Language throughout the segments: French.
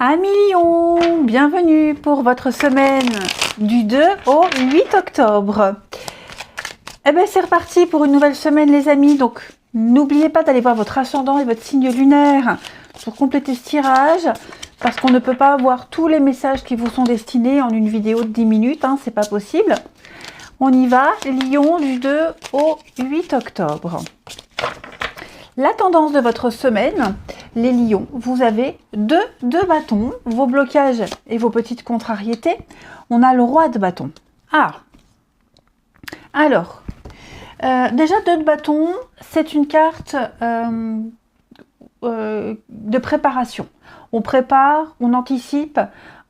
Amis Lions, bienvenue pour votre semaine du 2 au 8 octobre. Eh bien c'est reparti pour une nouvelle semaine les amis, donc n'oubliez pas d'aller voir votre ascendant et votre signe lunaire pour compléter ce tirage, parce qu'on ne peut pas avoir tous les messages qui vous sont destinés en une vidéo de 10 minutes, hein, c'est pas possible. On y va, Lion du 2 au 8 octobre. La tendance de votre semaine, les lions, vous avez deux bâtons, vos blocages et vos petites contrariétés. On a le roi de bâton. Ah, alors, déjà deux de bâton, c'est une carte de préparation. On prépare, on anticipe,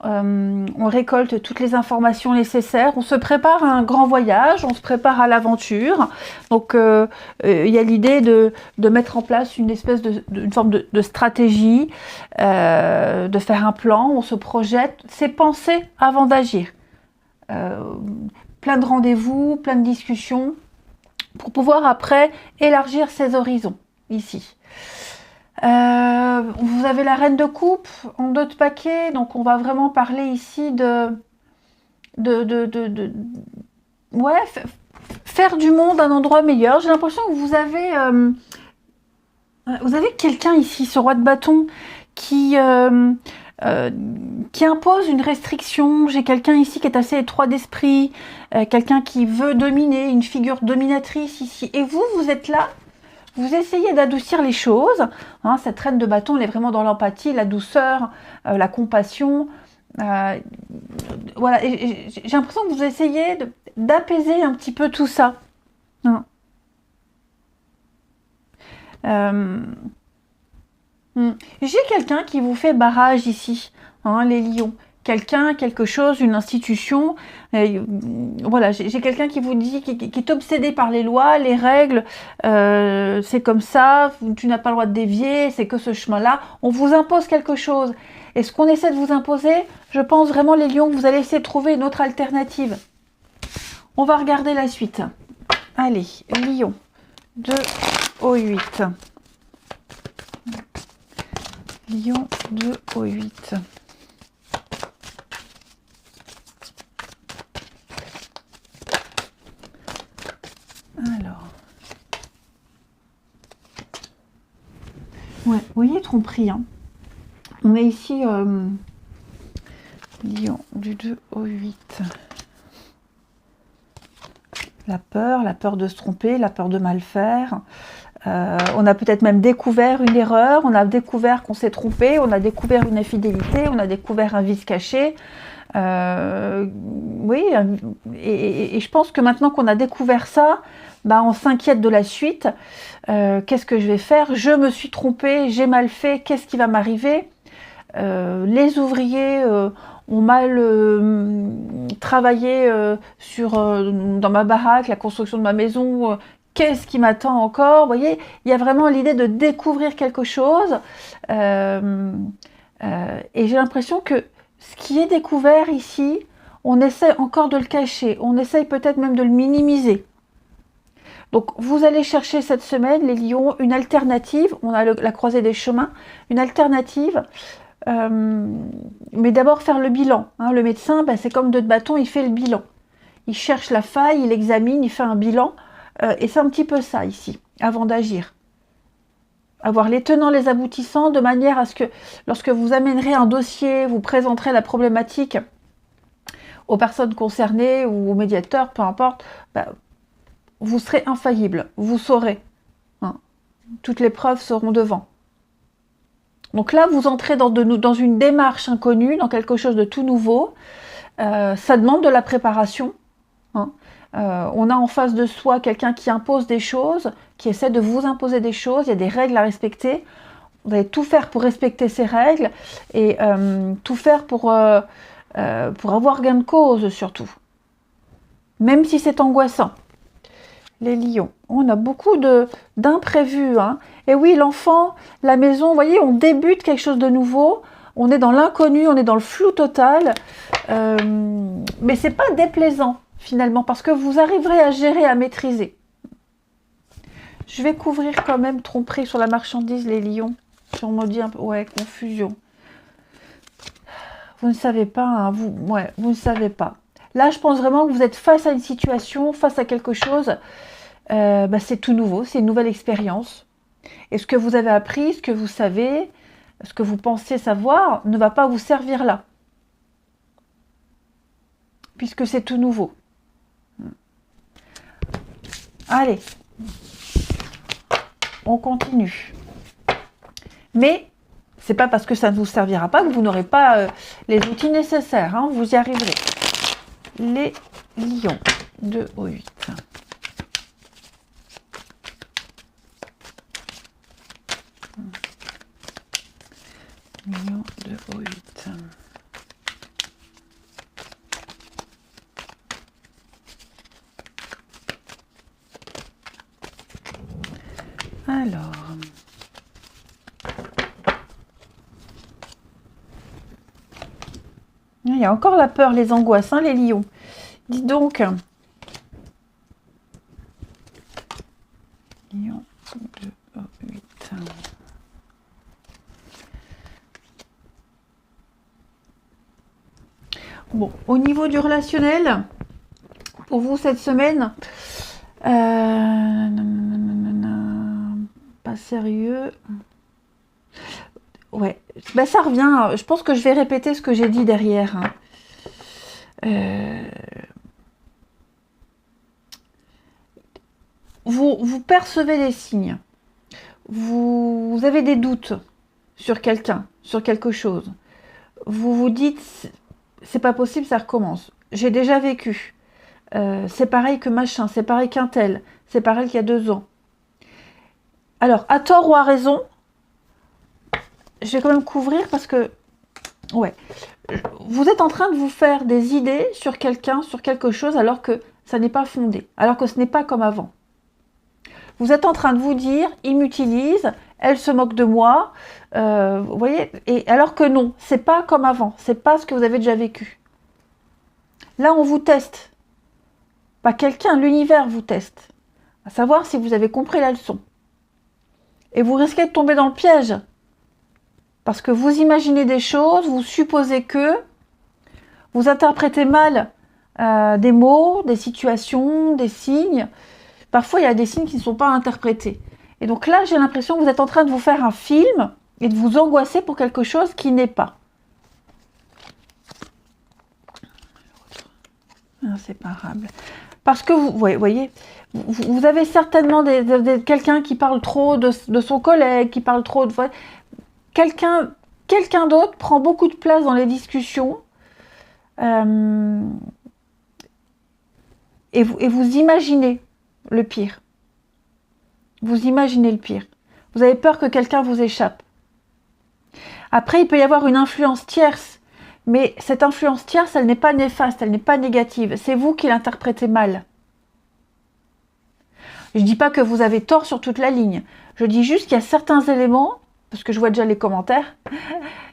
on récolte toutes les informations nécessaires, on se prépare à un grand voyage, on se prépare à l'aventure. Donc il y a l'idée de mettre en place une espèce une forme de stratégie, de faire un plan, on se projette, c'est penser avant d'agir. Plein de rendez-vous, plein de discussions, pour pouvoir après élargir ses horizons, ici. Vous avez la reine de coupe en dos de paquet, donc on va vraiment parler ici ouais, faire du monde un endroit meilleur. J'ai l'impression que vous avez quelqu'un ici, ce roi de bâton, qui impose une restriction. J'ai quelqu'un ici qui est assez étroit d'esprit, quelqu'un qui veut dominer, une figure dominatrice ici. Et vous êtes là. Vous essayez d'adoucir les choses, hein, cette reine de bâton, elle est vraiment dans l'empathie, la douceur, la compassion. Voilà, j'ai l'impression que vous essayez d'apaiser un petit peu tout ça. Hein. J'ai quelqu'un qui vous fait barrage ici, hein, les lions. Quelqu'un, quelque chose, une institution. Voilà, j'ai quelqu'un qui vous dit, qui est obsédé par les lois, les règles, c'est comme ça, tu n'as pas le droit de dévier, c'est que ce chemin-là. On vous impose quelque chose. Et ce qu'on essaie de vous imposer, je pense vraiment, les lions, que vous allez essayer de trouver une autre alternative. On va regarder la suite. Allez, lion, 2 au 8. Lion, 2 au 8. Alors, ouais, vous voyez, tromperie, hein. On est ici, lion, du 2 au 8. La peur de se tromper, la peur de mal faire. On a peut-être même découvert une erreur, on a découvert qu'on s'est trompé, on a découvert une infidélité, on a découvert un vice caché. Oui, et je pense que maintenant qu'on a découvert ça, bah, on s'inquiète de la suite. Qu'est-ce que je vais faire? Je me suis trompée, j'ai mal fait, qu'est-ce qui va m'arriver? Les ouvriers ont mal travaillé dans ma baraque, la construction de ma maison. Qu'est-ce qui m'attend encore? Vous voyez, il y a vraiment l'idée de découvrir quelque chose. Et j'ai l'impression que ce qui est découvert ici, on essaie encore de le cacher. On essaye peut-être même de le minimiser. Donc, vous allez chercher cette semaine, les lions, une alternative. On a la croisée des chemins. Une alternative. Mais d'abord faire le bilan. Hein. Le médecin, ben, c'est comme deux de bâton, il fait le bilan. Il cherche la faille, il examine, il fait un bilan. Et c'est un petit peu ça ici, avant d'agir. Avoir les tenants, les aboutissants, de manière à ce que, lorsque vous amènerez un dossier, vous présenterez la problématique aux personnes concernées ou aux médiateurs, peu importe, bah, vous serez infaillible, vous saurez. Hein. Toutes les preuves seront devant. Donc là, vous entrez dans une démarche inconnue, dans quelque chose de tout nouveau. Ça demande de la préparation. Hein. On a en face de soi quelqu'un qui impose des choses, qui essaie de vous imposer des choses, il y a des règles à respecter. Vous allez tout faire pour respecter ces règles et tout faire pour avoir gain de cause surtout. Même si c'est angoissant. Les lions, on a beaucoup d'imprévus. Hein. Et oui, l'enfant, la maison, vous voyez, on débute quelque chose de nouveau. On est dans l'inconnu, on est dans le flou total. Mais c'est pas déplaisant. Finalement, parce que vous arriverez à gérer, à maîtriser. Je vais couvrir quand même tromperie sur la marchandise, les lions. On me dit un peu, ouais, confusion. Vous ne savez pas, hein, vous ne savez pas. Là, je pense vraiment que vous êtes face à une situation, face à quelque chose. C'est tout nouveau, c'est une nouvelle expérience. Et ce que vous avez appris, ce que vous savez, ce que vous pensez savoir, ne va pas vous servir là. Puisque c'est tout nouveau. Allez, on continue. Mais c'est pas parce que ça ne vous servira pas que vous n'aurez pas les outils nécessaires. Hein, vous y arriverez. Les lions, 2 au 8. Lion, 2 au 8. Alors... Il y a encore la peur, les angoisses, hein, les lions. Dis donc. Lion 2 au 8. Bon, au niveau du relationnel, pour vous cette semaine, pas sérieux. Ouais, ça revient. Je pense que je vais répéter ce que j'ai dit derrière. Hein. Vous percevez les signes. Vous avez des doutes sur quelqu'un, sur quelque chose. Vous vous dites, c'est pas possible, ça recommence. J'ai déjà vécu. C'est pareil que machin, c'est pareil qu'un tel, c'est pareil qu'il y a 2 ans. Alors, à tort ou à raison, je vais quand même couvrir parce que, ouais, vous êtes en train de vous faire des idées sur quelqu'un, sur quelque chose, alors que ça n'est pas fondé, alors que ce n'est pas comme avant. Vous êtes en train de vous dire, il m'utilise, elle se moque de moi, vous voyez, et alors que non, c'est pas comme avant, c'est pas ce que vous avez déjà vécu. Là, on vous teste, pas quelqu'un, l'univers vous teste, à savoir si vous avez compris la leçon. Et vous risquez de tomber dans le piège. Parce que vous imaginez des choses, vous supposez que, vous interprétez mal des mots, des situations, des signes. Parfois, il y a des signes qui ne sont pas interprétés. Et donc là, j'ai l'impression que vous êtes en train de vous faire un film et de vous angoisser pour quelque chose qui n'est pas. Inséparable. Parce que vous voyez, vous avez certainement quelqu'un qui parle trop de son collègue, qui parle trop de... Quelqu'un d'autre prend beaucoup de place dans les discussions et vous imaginez le pire. Vous imaginez le pire. Vous avez peur que quelqu'un vous échappe. Après, il peut y avoir une influence tierce, mais cette influence tierce, elle n'est pas néfaste, elle n'est pas négative. C'est vous qui l'interprétez mal. Je ne dis pas que vous avez tort sur toute la ligne. Je dis juste qu'il y a certains éléments, parce que je vois déjà les commentaires,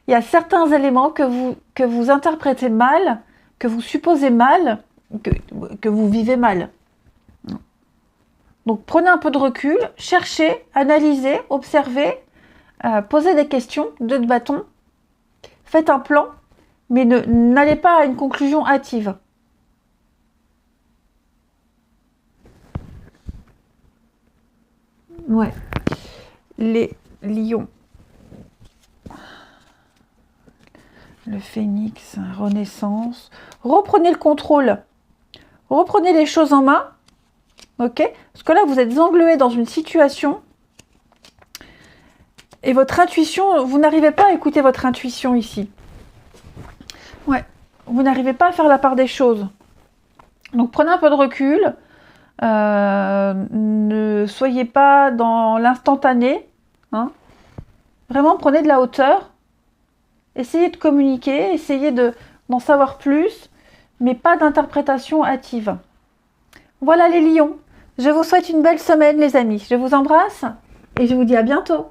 il y a certains éléments que vous interprétez mal, que vous supposez mal, que vous vivez mal. Donc prenez un peu de recul, cherchez, analysez, observez, posez des questions, 2 de bâton, faites un plan, mais n'allez pas à une conclusion hâtive. Ouais. Les lions. Le phénix, renaissance. Reprenez le contrôle. Reprenez les choses en main. Ok? Parce que là, vous êtes englué dans une situation. Et votre intuition, vous n'arrivez pas à écouter votre intuition ici. Ouais. Vous n'arrivez pas à faire la part des choses. Donc prenez un peu de recul. Ne soyez pas dans l'instantané. Hein. Vraiment, prenez de la hauteur. Essayez de communiquer, essayez d'en savoir plus, mais pas d'interprétation hâtive. Voilà les lions. Je vous souhaite une belle semaine, les amis. Je vous embrasse et je vous dis à bientôt.